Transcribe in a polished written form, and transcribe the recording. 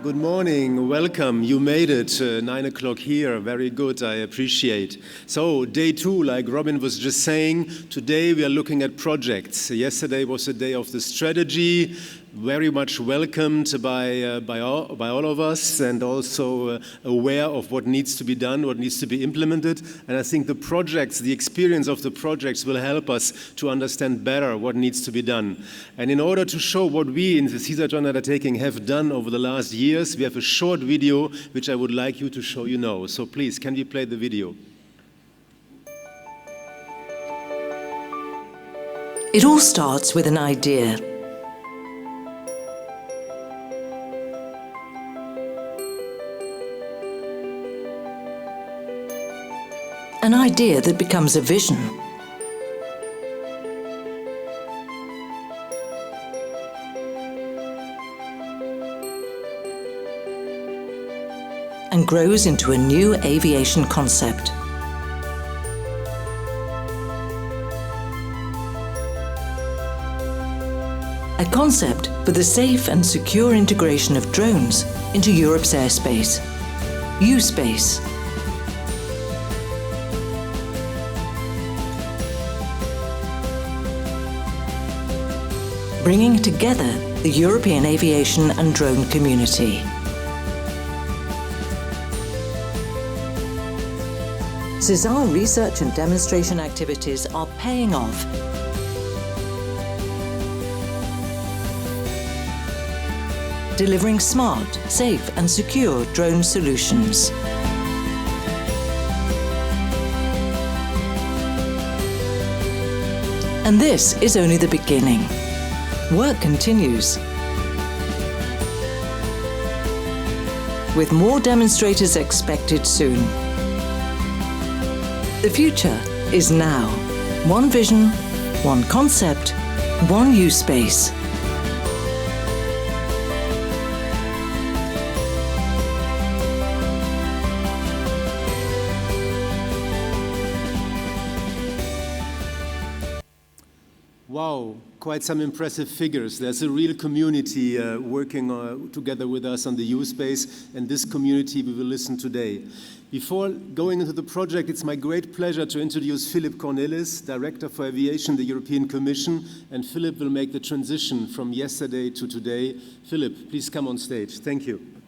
Good morning, welcome. You made it, 9 o'clock here, very good, I appreciate. So, day 2, like Robin was just saying, today we are looking at projects. Yesterday was the day of the strategy, very much welcomed by all of us and also aware of what needs to be done, what needs to be implemented. And I think the projects, the experience of the projects will help us to understand better what needs to be done. And in order to show what we in the SESAR Joint Undertaking have done over the last years, we have a short video which I would like you to show you now. So please, can we play the video? It all starts with an idea. An idea that becomes a vision. And grows into a new aviation concept. A concept for the safe and secure integration of drones into Europe's airspace. U-Space. Bringing together the European aviation and drone community. SESAR research and demonstration activities are paying off. Delivering smart, safe and secure drone solutions. And this is only the beginning. Work continues. With more demonstrators expected soon. The future is now. One vision, one concept, one U-Space. Wow, quite some impressive figures. There's a real community working together with us on the U-Space, and this community we will listen today. Before going into the project, it's my great pleasure to introduce Philip Cornelis, Director for Aviation, the European Commission, and Philip will make the transition from yesterday to today. Philip, please come on stage. Thank you.